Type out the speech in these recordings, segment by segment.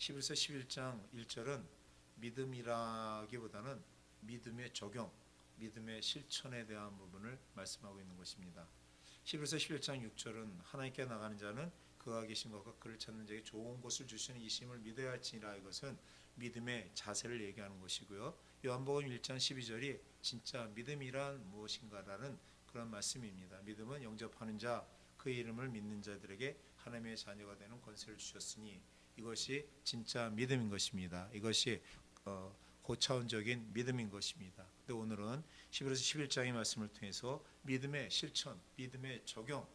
11서 11장 1절은 믿음이라기보다는 믿음의 적용, 믿음의 실천에 대한 부분을 말씀하고 있는 것입니다. 11서 11장 6절은 하나님께 나가는 자는 그가 계신 것과 그를 찾는 자에게 좋은 것을 주시는 이심을 믿어야 할지니라. 이것은 믿음의 자세를 얘기하는 것이고요. 요한복음 1장 12절이 진짜 믿음이란 무엇인가라는 그런 말씀입니다. 믿음은 영접하는 자, 그의 이름을 믿는 자들에게 하나님의 자녀가 되는 권세를 주셨으니 이것이 진짜 믿음인 것입니다. 이것이 고차원적인 믿음인 것입니다. 근데 오늘은 11에서 11장의 말씀을 통해서 믿음의 실천, 믿음의 적용,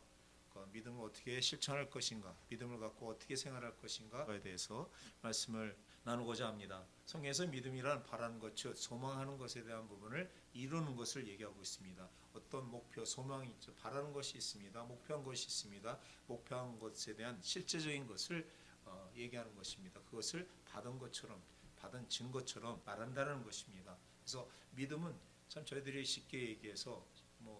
믿음을 어떻게 실천할 것인가, 믿음을 갖고 어떻게 생활할 것인가에 대해서 말씀을 나누고자 합니다. 성경에서 믿음이란 바라는 것, 즉 소망하는 것에 대한 부분을 이루는 것을 얘기하고 있습니다. 어떤 목표, 소망이 있죠. 바라는 것이 있습니다. 목표한 것이 있습니다. 목표한 것에 대한 실제적인 것을 얘기하는 것입니다. 그것을 받은 것처럼, 받은 증거처럼 말한다는 것입니다. 그래서 믿음은 참 저희들이 쉽게 얘기해서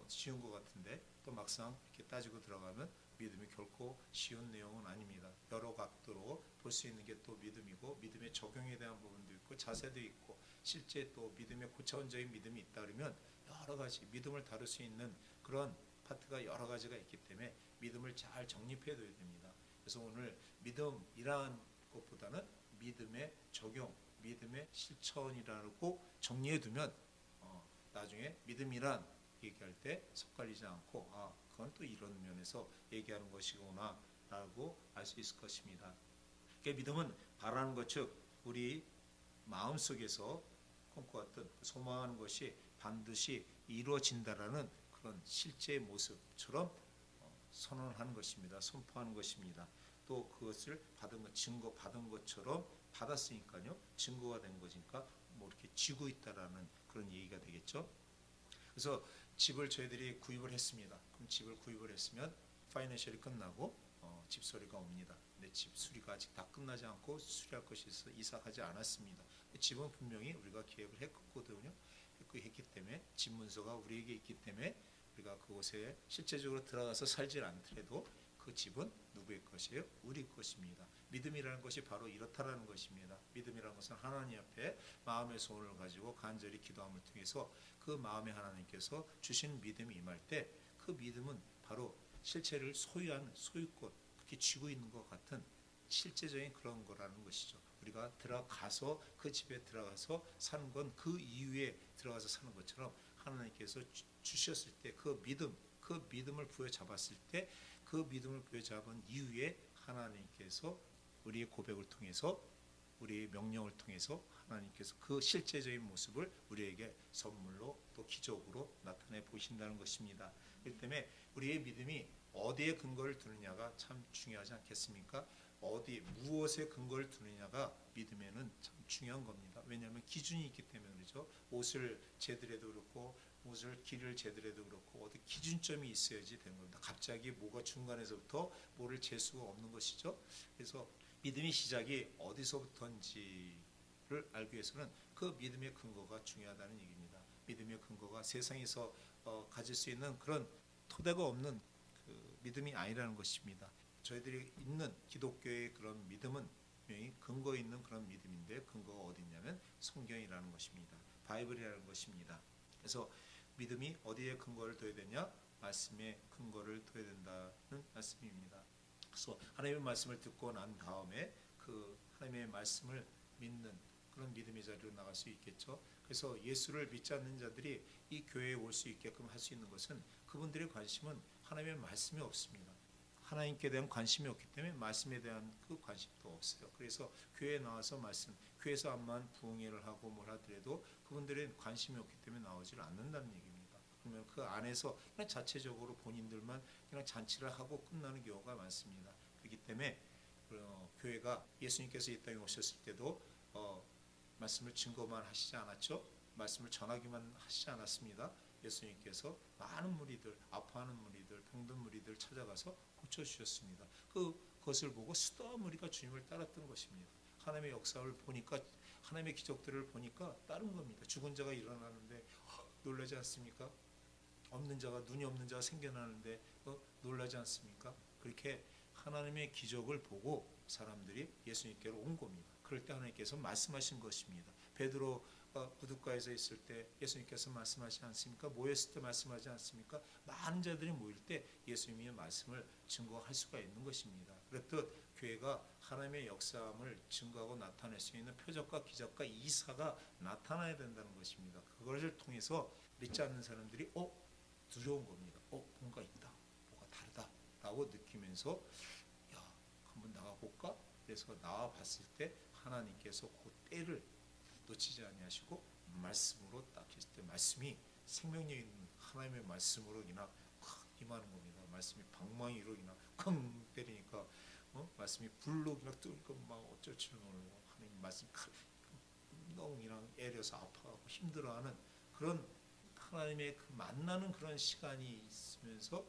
쉬운 것 같은데 또 막상 이렇게 따지고 들어가면 믿음이 결코 쉬운 내용은 아닙니다. 여러 각도로 볼 수 있는 게 또 믿음이고, 믿음의 적용에 대한 부분도 있고, 자세도 있고, 실제 또 믿음의 고차원적인 믿음이 있다 그러면 여러 가지 믿음을 다룰 수 있는 그런 파트가 여러 가지가 있기 때문에 믿음을 잘 정립해 둬야 됩니다. 그래서 오늘 믿음이라는 것보다는 믿음의 적용, 믿음의 실천이라고 정리해 두면 나중에 믿음이란 얘기할 때 섞갈리지 않고 그건 또 이런 면에서 얘기하는 것이구나 라고 알 수 있을 것입니다. 그러니까 믿음은 바라는 것, 즉 우리 마음속에서 꿈꿔왔던 소망하는 것이 반드시 이루어진다라는 그런 실제의 모습처럼 선언하는 것입니다. 선포하는 것입니다. 또 그것을 받은 것, 증거 받은 것처럼 받았으니까요. 증거가 된 거니까 이렇게 쥐고 있다라는 그런 얘기가 되겠죠. 그래서 집을 저희들이 구입을 했습니다. 그럼 집을 구입을 했으면 파이낸셜이 끝나고 집수리가 옵니다. 근데 집 수리가 아직 다 끝나지 않고 수리할 것이 있어 이사하지 않았습니다. 집은 분명히 우리가 계획을 했거든요. 했기 때문에 집 문서가 우리에게 있기 때문에 우리가 그곳에 실제적으로 들어가서 살지 않더라도 그 집은 누구의 것이에요? 우리 것입니다. 믿음이라는 것이 바로 이렇다라는 것입니다. 믿음이라는 것은 하나님 앞에 마음의 소원을 가지고 간절히 기도함을 통해서 그 마음에 하나님께서 주신 믿음이 임할 때 그 믿음은 바로 실체를 소유한 소유권, 그렇게 쥐고 있는 것 같은 실제적인 그런 거라는 것이죠. 우리가 들어가서 그 집에 들어가서 사는 건 그 이후에 들어가서 사는 것처럼 하나님께서 주셨을 때 그 믿음을 부여잡았을 때 그 믿음을 부여잡은 이후에 하나님께서 우리의 고백을 통해서 우리의 명령을 통해서 하나님께서 그 실제적인 모습을 우리에게 선물로 또 기적으로 나타내 보신다는 것입니다. 그렇기 때문에 우리의 믿음이 어디에 근거를 두느냐가 참 중요하지 않겠습니까? 무엇에 근거를 두느냐가 믿음에는 참 중요한 겁니다. 왜냐하면 기준이 있기 때문에 그렇죠. 옷을 재더라도 그렇고 길을 재더라도 그렇고 어디 기준점이 있어야지 되는 겁니다. 갑자기 뭐가 중간에서부터 뭐를 잴 수가 없는 것이죠. 그래서 믿음의 시작이 어디서부터인지를 알기 위해서는 그 믿음의 근거가 중요하다는 얘기입니다. 믿음의 근거가 세상에서 가질 수 있는 그런 토대가 없는 그 믿음이 아니라는 것입니다. 저희들이 있는 기독교의 그런 믿음은 분명히 근거 있는 그런 믿음인데 근거가 어디 있냐면 성경이라는 것입니다. 바이블이라는 것입니다. 그래서 믿음이 어디에 근거를 둬야 되냐? 말씀에 근거를 둬야 된다는 말씀입니다. 그래서 하나님의 말씀을 듣고 난 다음에 그 하나님의 말씀을 믿는 그런 믿음의 자리로 나갈 수 있겠죠. 그래서 예수를 믿지 않는 자들이 이 교회에 올 수 있게끔 할 수 있는 것은 그분들의 관심은 하나님의 말씀이 없습니다. 하나님께 대한 관심이 없기 때문에 말씀에 대한 그 관심도 없어요. 그래서 교회에 나와서 교회에서 암만 부흥회를 하고 뭘 하더라도 그분들의 관심이 없기 때문에 나오질 않는다는 얘기입니다. 그러면 그 안에서 그냥 자체적으로 본인들만 그냥 잔치를 하고 끝나는 경우가 많습니다. 그렇기 때문에 교회가 예수님께서 이 땅에 오셨을 때도 말씀을 증거만 하시지 않았죠. 말씀을 전하기만 하시지 않았습니다. 예수님께서 많은 무리들, 아파하는 무리들, 병든 무리들 찾아가서 고쳐주셨습니다. 그것을 보고 수많은 무리가 주님을 따랐던 것입니다. 하나님의 역사를 보니까, 하나님의 기적들을 보니까 따른 겁니다. 죽은 자가 일어나는데 놀라지 않습니까? 눈이 없는 자가 생겨나는데 놀라지 않습니까? 그렇게 하나님의 기적을 보고 사람들이 예수님께로 온 겁니다. 그럴 때 하나님께서 말씀하신 것입니다. 베드로가 부둣가에서 있을 때 예수님께서 말씀하지 않습니까? 모였을 때 말씀하지 않습니까? 많은 자들이 모일 때 예수님의 말씀을 증거할 수가 있는 것입니다. 그렇듯 교회가 하나님의 역사함을 증거하고 나타낼 수 있는 표적과 기적과 이사가 나타나야 된다는 것입니다. 그것을 통해서 믿지 않는 사람들이 두려운 겁니다. 뭔가 있다, 뭐가 다르다라고 느끼면서 야, 한번 나가볼까? 그래서 나와 봤을 때 하나님께서 그 때를 놓치지 아니하시고 말씀으로 딱 했을 때 말씀이 생명력 있는 하나님의 말씀으로 인하 콱 임하는 겁니다. 말씀이 방망이로 인하 쾅 때리니까 말씀이 불로 그냥 뜨니까 막 어쩔 줄 모르고 하나님 말씀 너무 그냥 애려서 아파하고 힘들어하는 그런 하나님의 그 만나는 그런 시간이 있으면서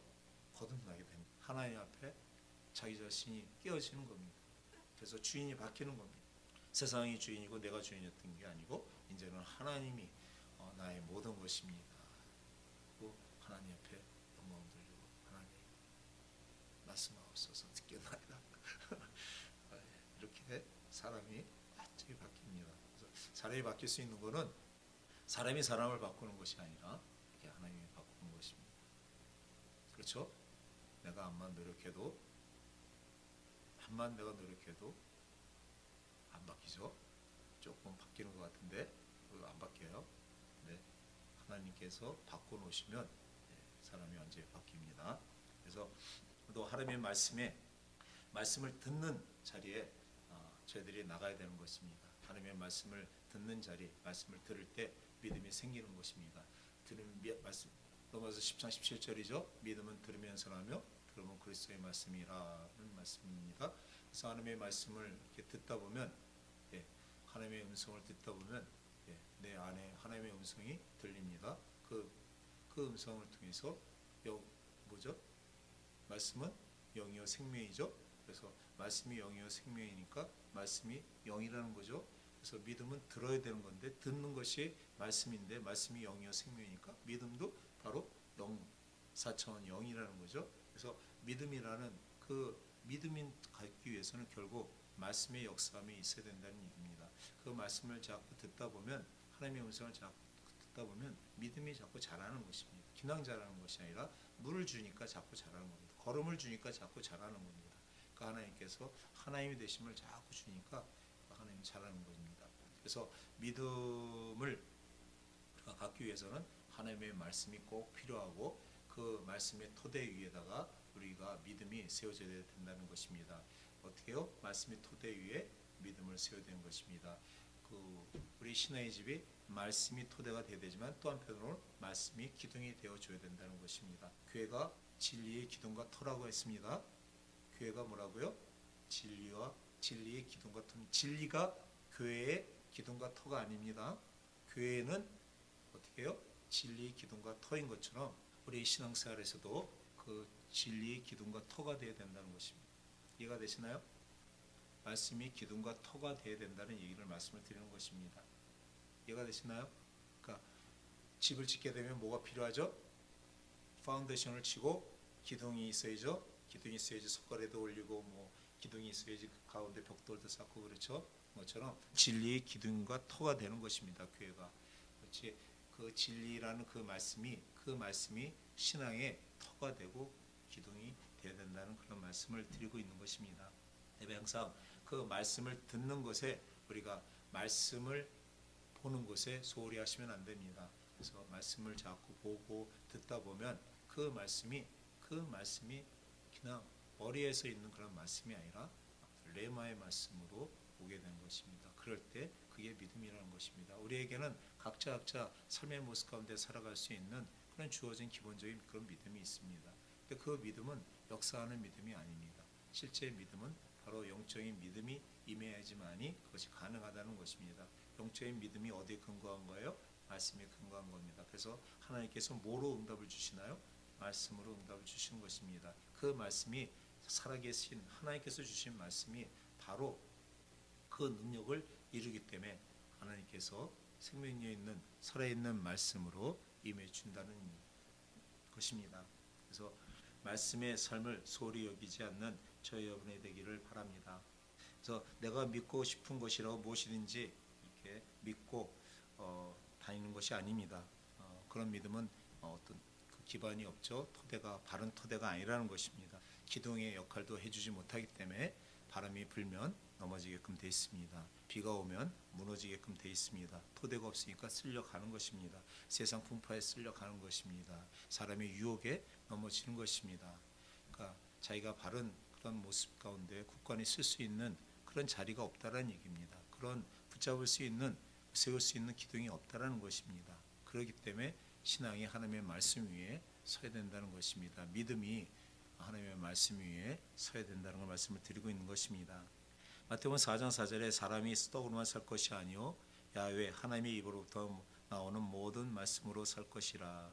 거듭나게 됩니다. 하나님 앞에 자기 자신이 깨어지는 겁니다. 그래서 주인이 바뀌는 겁니다. 세상이 주인이고 내가 주인이었던 게 아니고 이제는 하나님이 나의 모든 것입니다. 그리고 하나님 앞에 영광 돌리고 하나님 말씀하옵소서 듣겠나이다. 이렇게 사람이 완전히 바뀝니다. 그래서 사람이 바뀔 수 있는 것은 사람이 사람을 바꾸는 것이 아니라 이렇게 하나님이 바꾸는 것입니다. 그렇죠? 내가 암만 노력해도 안 바뀌죠. 조금 바뀌는 것 같은데 안 바뀌어요. 네, 하나님께서 바꿔놓으시면 사람이 완전히 바뀝니다. 그래서 또 하나님의 말씀을 듣는 자리에 저희들이 나가야 되는 것입니다. 하나님의 말씀을 듣는 자리, 말씀을 들을 때 믿음이 생기는 것입니다. 말씀 로마서 10장 17절이죠. 믿음은 들으면서 나며 들으면 그리스도의 말씀이라는 말씀입니다. 그래서 하나님의 말씀을 이렇게 듣다 보면 하나님의 음성을 듣다 보면 내 안에 하나님의 음성이 들립니다. 그 음성을 통해서 뭐죠? 말씀은 영이요 생명이죠. 그래서 말씀이 영이요 생명이니까 말씀이 영이라는 거죠. 그래서 믿음은 들어야 되는 건데 듣는 것이 말씀인데 말씀이 영이요 생명이니까 믿음도 바로 영, 4차원 영이라는 거죠. 그래서 믿음이라는 그 믿음이 갖기 위해서는 결국 말씀의 역사함이 있어야 된다는 얘기입니다. 그 말씀을 자꾸 듣다 보면 하나님의 음성을 자꾸 듣다 보면 믿음이 자꾸 자라는 것입니다. 그냥 자라는 것이 아니라 물을 주니까 자꾸 자라는 겁니다. 걸음을 주니까 자꾸 자라는 겁니다. 그러니까 하나님께서 하나님이 되심을 자꾸 주니까 하나님이 자라는 것입니다. 그래서 믿음을 갖기 위해서는 하나님의 말씀이 꼭 필요하고 그 말씀의 토대 위에다가 우리가 믿음이 세워져야 된다는 것입니다. 어떻게요? 말씀의 토대 위에 믿음을 세워야 되는 것입니다. 우리 신앙의 집이 말씀이 토대가 되어야 되지만 또 한편으로 말씀이 기둥이 되어줘야 된다는 것입니다. 교회가 진리의 기둥과 터라고 했습니다. 교회가 뭐라고요? 진리의 기둥과 터. 진리가 교회의 기둥과 터가 아닙니다. 교회는 어떻게 해요? 진리의 기둥과 터인 것처럼 우리 신앙생활에서도 그 진리의 기둥과 터가 되어야 된다는 것입니다. 이해가 되시나요? 말씀이 기둥과 터가 되어야 된다는 얘기를 말씀을 드리는 것입니다. 이해가 되시나요? 그러니까 집을 짓게 되면 뭐가 필요하죠? 파운데이션을 치고 기둥이 있어야죠. 기둥이 있어야지 석가래도 올리고 기둥이 있어야지 그 가운데 벽돌도 쌓고 그렇죠. 것처럼 진리의 기둥과 터가 되는 것입니다. 교회가. 그렇지. 그 진리라는 그 말씀이 신앙의 터가 되고 기둥이 되어야 된다는 그런 말씀을 드리고 있는 것입니다. 항상 그 말씀을 듣는 것에 우리가 말씀을 보는 것에 소홀히 하시면 안 됩니다. 그래서 말씀을 자꾸 보고 듣다 보면 그 말씀이 그냥 머리에서 있는 그런 말씀이 아니라 레마의 말씀으로 오게 되는 것입니다. 그럴 때 그게 믿음이라는 것입니다. 우리에게는 각자 삶의 모습 가운데 살아갈 수 있는 그런 주어진 기본적인 그런 믿음이 있습니다. 근데 그 믿음은 역사하는 믿음이 아닙니다. 실제 믿음은 바로 영적인 믿음이 임해야지만이 그것이 가능하다는 것입니다. 영적인 믿음이 어디에 근거한 거예요? 말씀에 근거한 겁니다. 그래서 하나님께서 뭐로 응답을 주시나요? 말씀으로 응답을 주시는 것입니다. 그 말씀이 살아계신 하나님께서 주신 말씀이 바로 그 능력을 이루기 때문에 하나님께서 생명력 있는 살아있는 말씀으로 임해 준다는 것입니다. 그래서 말씀의 삶을 소홀히 여기지 않는 저희 여러분이 되기를 바랍니다. 그래서 내가 믿고 싶은 것이라고 무엇이든지 이렇게 믿고 다니는 것이 아닙니다. 그런 믿음은 어떤 그 기반이 없죠. 토대가 바른 토대가 아니라는 것입니다. 기둥의 역할도 해주지 못하기 때문에 바람이 불면 넘어지게끔 돼 있습니다. 비가 오면 무너지게끔 돼 있습니다. 토대가 없으니까 쓸려가는 것입니다. 세상 풍파에 쓸려가는 것입니다. 사람의 유혹에 넘어지는 것입니다. 그러니까 자기가 바른 그런 모습 가운데 굳건히 쓸 수 있는 그런 자리가 없다라는 얘기입니다. 그런 붙잡을 수 있는 세울 수 있는 기둥이 없다라는 것입니다. 그렇기 때문에 신앙이 하나님의 말씀 위에 서야 된다는 것입니다. 믿음이 하나님의 말씀 위에 서야 된다는 걸 말씀을 드리고 있는 것입니다. 마태복음 4장 4절에 사람이 떡으로만 살 것이 아니요 야훼 하나님의 입으로부터 나오는 모든 말씀으로 살 것이라.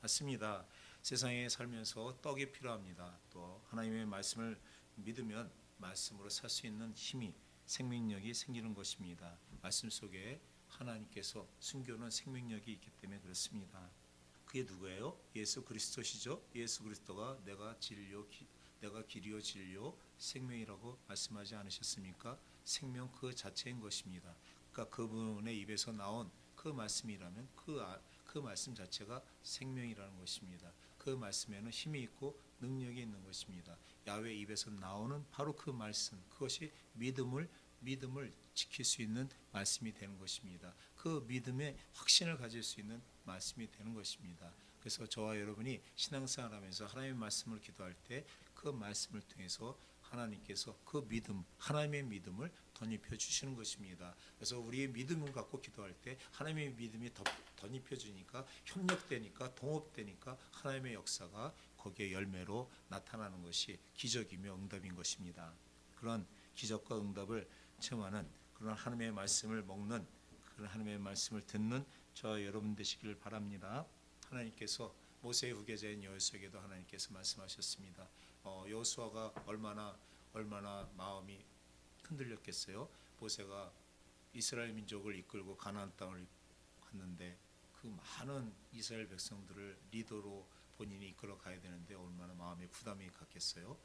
맞습니다. 세상에 살면서 떡이 필요합니다. 또 하나님의 말씀을 믿으면 말씀으로 살 수 있는 힘이 생명력이 생기는 것입니다. 말씀 속에 하나님께서 숨겨놓은 생명력이 있기 때문에 그렇습니다. 그게 누구예요? 예수 그리스도시죠. 예수 그리스도가 내가 길이요 진리요 생명이라고 말씀하지 않으셨습니까? 생명 그 자체인 것입니다. 그러니까 그분의 입에서 나온 그 말씀이라면 그 말씀 자체가 생명이라는 것입니다. 그 말씀에는 힘이 있고 능력이 있는 것입니다. 야훼 입에서 나오는 바로 그 말씀, 그것이 믿음을 지킬 수 있는 말씀이 되는 것입니다. 그 믿음의 확신을 가질 수 있는 말씀이 되는 것입니다. 그래서 저와 여러분이 신앙생활하면서 하나님의 말씀을 기도할 때 그 말씀을 통해서 하나님께서 그 믿음, 하나님의 믿음을 덧입혀 주시는 것입니다. 그래서 우리의 믿음을 갖고 기도할 때 하나님의 믿음이 덧입혀 주니까 협력되니까 동업되니까 하나님의 역사가 거기에 열매로 나타나는 것이 기적이며 응답인 것입니다. 그런 기적과 응답을 체험하는 그런 하나님의 말씀을 먹는 그런 하나님의 말씀을 듣는 저 여러분 되시기를 바랍니다. 하나님께서 모세의 후계자인 여호수아에게도 하나님께서 말씀하셨습니다. 여호수아가 얼마나 마음이 흔들렸겠어요. 모세가 이스라엘 민족을 이끌고 가나안 땅을 갔는데 그 많은 이스라엘 백성들을 리더로 본인이 이끌어 가야 되는데 얼마나 마음에 부담이 갔겠어요.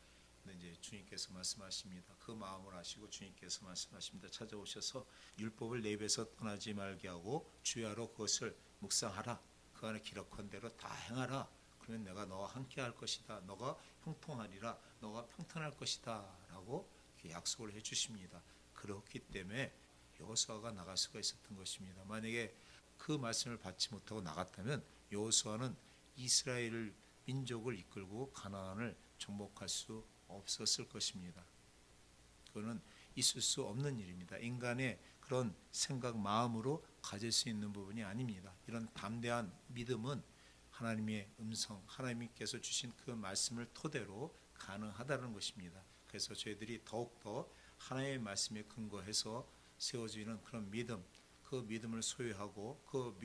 근데 이제 주님께서 말씀하십니다. 그 마음을 아시고 주님께서 말씀하십니다. 찾아오셔서 율법을 내 입에서 떠나지 말게 하고 주야로 그것을 묵상하라. 그 안에 기록한 대로 다 행하라. 그러면 내가 너와 함께 할 것이다. 너가 형통하리라. 너가 평탄할 것이다. 라고 약속을 해 주십니다. 그렇기 때문에 여호수아가 나갈 수가 있었던 것입니다. 만약에 그 말씀을 받지 못하고 나갔다면 여호수아는 이스라엘 민족을 이끌고 가나안을 정복할 수 없었을 것입니다. 그거는 있을 수 없는 일입니다. 인간의 그런 생각, 마음으로 가질 수 있는 부분이 아닙니다. 이런 담대한 믿음은 하나님의 음성, 하나님께서 주신 그 말씀을 토대로 가능하다는 것입니다. 그래서 저희들이 더욱더 하나님의 말씀에 근거해서 세워지는 그런 믿음, 그 믿음을 소유하고 그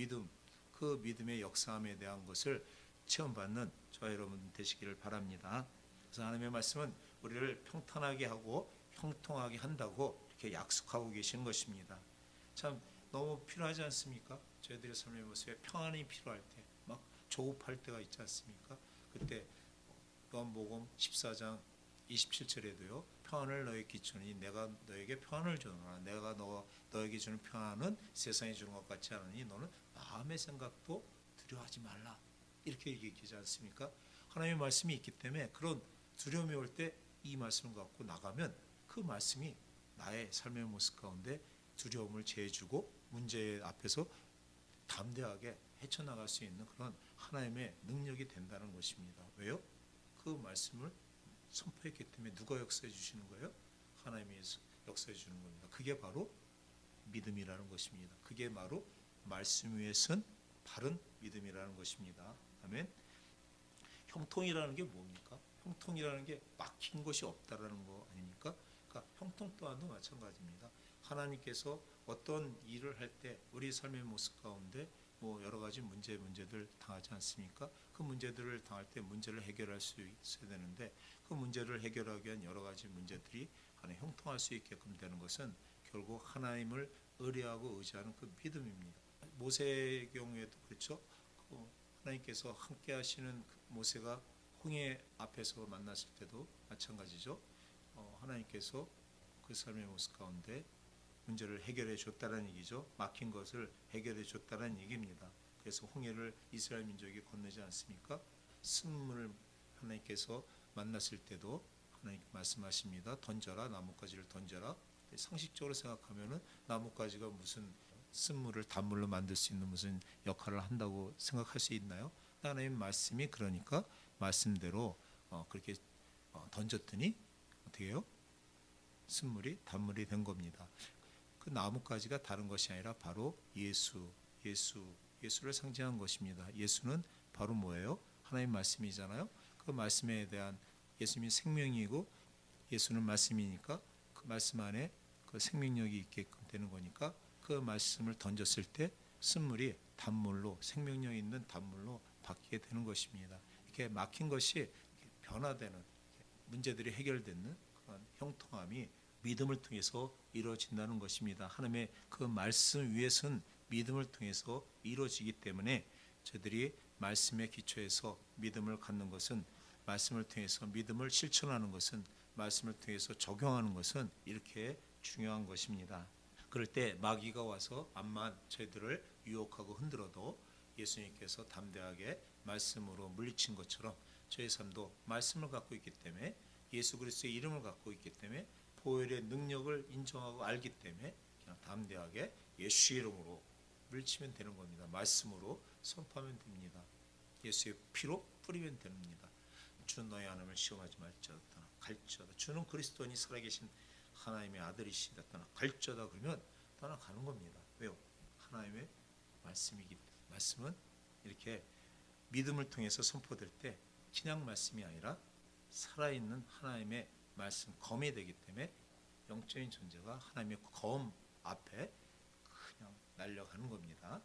믿음의 역사함에 대한 것을 체험받는 저와 여러분 되시기를 바랍니다. 그래서 하나님의 말씀은 우리를 평탄하게 하고 형통하게 한다고 이렇게 약속하고 계시는 것입니다. 참 너무 필요하지 않습니까? 저희들의 삶의 모습에 평안이 필요할 때, 막 조급할 때가 있지 않습니까? 그때 요한복음 14장 27절에도요. 평안을 너에게 끼치니 내가 너에게 평안을 주노라. 내가 너에게 주는 평안은 세상에 주는 것 같지 않으니 너는 마음의 생각도 두려워하지 말라. 이렇게 얘기하지 않습니까? 하나님의 말씀이 있기 때문에 그런 두려움이 올 때 이 말씀을 갖고 나가면 그 말씀이 나의 삶의 모습 가운데 두려움을 제해주고 문제 앞에서 담대하게 헤쳐나갈 수 있는 그런 하나님의 능력이 된다는 것입니다. 왜요? 그 말씀을 선포했기 때문에 누가 역사해 주시는 거예요? 하나님이 역사해 주는 겁니다. 그게 바로 믿음이라는 것입니다. 그게 바로 말씀 위에 선 바른 믿음이라는 것입니다. 아멘. 형통이라는 게 뭡니까? 형통이라는 게 막힌 것이 없다라는 거 아닙니까? 그러니까 형통 또한도 마찬가지입니다. 하나님께서 어떤 일을 할 때 우리 삶의 모습 가운데 뭐 여러 가지 문제들 당하지 않습니까? 그 문제들을 당할 때 문제를 해결할 수 있어야 되는데 그 문제를 해결하기 위한 여러 가지 문제들이 하나 형통할 수 있게끔 되는 것은 결국 하나님을 의뢰하고 의지하는 그 믿음입니다. 모세의 경우에도 그렇죠. 하나님께서 함께 하시는 모세가 홍해 앞에서 만났을 때도 마찬가지죠. 하나님께서 그 사람의 모습 가운데 문제를 해결해 줬다는 얘기죠. 막힌 것을 해결해 줬다는 얘기입니다. 그래서 홍해를 이스라엘 민족이 건너지 않습니까? 쓴물을 하나님께서 만났을 때도 하나님 말씀하십니다. 던져라, 나뭇가지를 던져라. 상식적으로 생각하면은 나뭇가지가 무슨 쓴물을 단물로 만들 수 있는 무슨 역할을 한다고 생각할 수 있나요? 하나님 말씀이 그러니까 말씀대로 그렇게 던졌더니 어떻게 해요? 쓴물이 단물이 된 겁니다. 그 나뭇가지가 다른 것이 아니라 바로 예수를 상징한 것입니다. 예수는 바로 뭐예요? 하나님 말씀이잖아요. 그 말씀에 대한 예수님이 생명이고 예수는 말씀이니까 그 말씀 안에 그 생명력이 있게끔 되는 거니까 그 말씀을 던졌을 때 쓴물이 단물로 생명력 있는 단물로 바뀌게 되는 것입니다. 이렇게 막힌 것이 변화되는 문제들이 해결되는 그런 형통함이 믿음을 통해서 이루어진다는 것입니다. 하나님의 그 말씀 위에서는 믿음을 통해서 이루어지기 때문에 저희들이 말씀의 기초에서 믿음을 갖는 것은 말씀을 통해서 믿음을 실천하는 것은 말씀을 통해서 적용하는 것은 이렇게 중요한 것입니다. 그럴 때 마귀가 와서 암만 저희들을 유혹하고 흔들어도 예수님께서 담대하게 말씀으로 물리친 것처럼 저희 삶도 말씀을 갖고 있기 때문에 예수 그리스도의 이름을 갖고 있기 때문에 보혈의 능력을 인정하고 알기 때문에 그냥 담대하게 예수 이름으로 물리치면 되는 겁니다. 말씀으로 선포하면 됩니다. 예수의 피로 뿌리면 됩니다. 주 너의 하나님을 시험하지 말지어다 갈지어다. 주는 그리스도니 살아계신 하나님의 아들이시다. 갈지어다 그러면 떠나가는 겁니다. 왜요? 하나님의 말씀이기 때문에. 말씀은 이렇게 믿음을 통해서 선포될 때 그냥 말씀이 아니라 살아있는 하나님의 말씀 검이 되기 때문에 영적인 존재가 하나님의 검 앞에 그냥 날려가는 겁니다.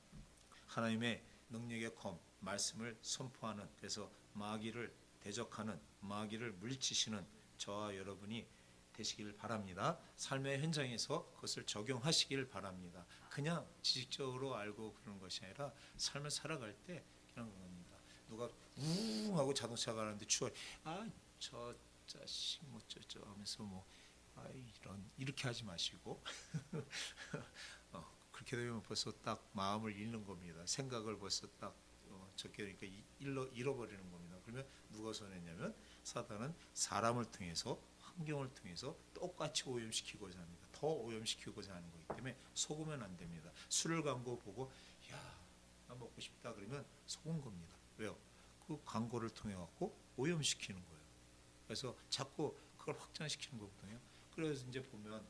하나님의 능력의 검 말씀을 선포하는, 그래서 마귀를 대적하는, 마귀를 물리치시는 저와 여러분이 되시길 바랍니다. 삶의 현장에서 그것을 적용하시길 바랍니다. 그냥 지식적으로 알고 그러는 것이 아니라 삶을 살아갈 때 그런 겁니다. 누가 우웅 하고 자동차가 가는데 추월, 저 자식 뭐 저저 하면서 이런 이렇게 하지 마시고 그렇게 되면 벌써 딱 마음을 잃는 겁니다. 생각을 벌써 딱 적게 되니까 잃어버리는 겁니다. 그러면 누가 손했냐면 사단은 사람을 통해서, 환경을 통해서 똑같이 오염시키고자 합니다. 더 오염시키고자 하는 거기 때문에 속으면 안 됩니다. 술을 광고 보고 나 먹고 싶다 그러면 속은 겁니다. 왜요? 그 광고를 통해 갖고 오염시키는 거예요. 그래서 자꾸 그걸 확장시키는 거거든요. 그래서 이제 보면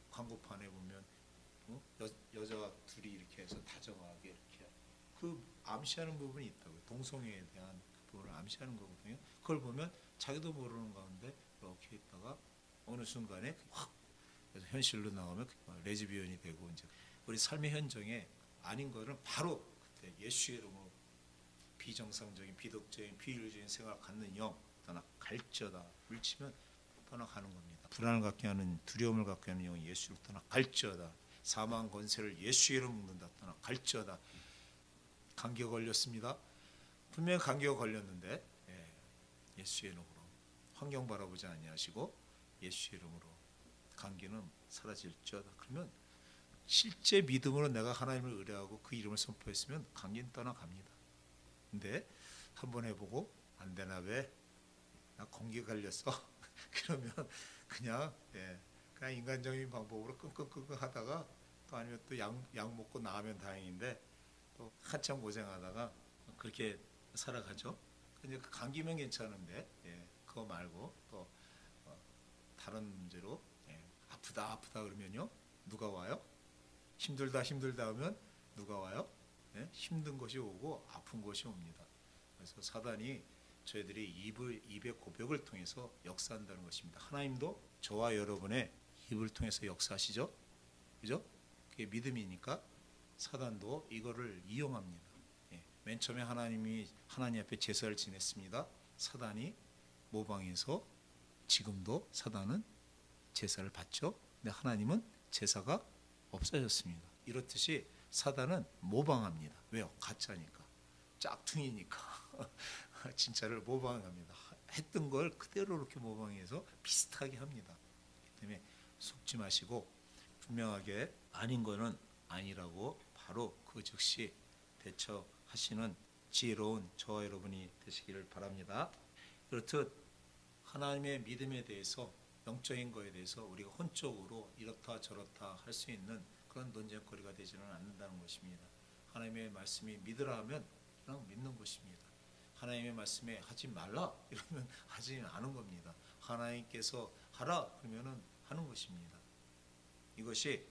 광고판에 보면 여자 둘이 이렇게 해서 다정하게 이렇게 그 암시하는 부분이 있다고요. 동성애에 대한 그 부분을 암시하는 거거든요. 그걸 보면 자기도 모르는 가운데 이렇게 있다가 어느 순간에 확 그래서 현실로 나오면 레즈비언이 되고 이제 우리 삶의 현장에 아닌 거는 바로 그때 예수의 이름으로 비정상적인, 비독적인, 비윤리적인 생각을 갖는 영 떠나 갈지어다 물리치면 떠나가는 겁니다. 불안을 갖게 하는, 두려움을 갖게 하는 영이 예수를 떠나 갈지어다. 사망 권세를 예수 이름 먹는다. 떠나 갈지어다. 감기가 걸렸습니다. 분명히 감기가 걸렸는데 예수 이름으로 환경 바라보지 아니하시고 예수 이름으로 감기는 사라질지어다. 그러면 실제 믿음으로 내가 하나님을 의뢰하고 그 이름을 선포했으면 감기는 떠나갑니다. 근데 한번 해보고 안 되나, 왜? 나 감기 걸렸어. 그러면 그냥 인간적인 방법으로 끙끙끙끙 하다가 또 아니면 또 약 먹고 나으면 다행인데 또 한참 고생하다가 그렇게 살아가죠. 근데 그 감기면 괜찮은데 그거 말고 또 다른 문제로 아프다 그러면요 누가 와요? 힘들다 하면 누가 와요? 힘든 것이 오고 아픈 것이 옵니다. 그래서 사단이 저희들이 입의 고백을 통해서 역사한다는 것입니다. 하나님도 저와 여러분의 입을 통해서 역사하시죠. 그죠? 그게 믿음이니까 사단도 이거를 이용합니다. 맨 처음에 하나님 앞에 제사를 지냈습니다. 사단이 모방해서 지금도 사단은 제사를 받죠. 근데 하나님은 제사가 없어졌습니다. 이렇듯이 사단은 모방합니다. 왜요? 가짜니까, 짝퉁이니까. 진짜를 모방합니다. 했던 걸 그대로 이렇게 모방해서 비슷하게 합니다. 그렇기 때문에 속지 마시고 분명하게 아닌 거는 아니라고 바로 그 즉시 대처하시는 지혜로운 저와 여러분이 되시기를 바랍니다. 그렇듯 하나님의 믿음에 대해서, 영적인 거에 대해서 우리가 혼적으로 이렇다 저렇다 할 수 있는 그런 논쟁거리가 되지는 않는다는 것입니다. 하나님의 말씀이 믿으라 하면 그냥 믿는 것입니다. 하나님의 말씀에 하지 말라 이러면 하지 않은 겁니다. 하나님께서 하라 그러면 하는 것입니다. 이것이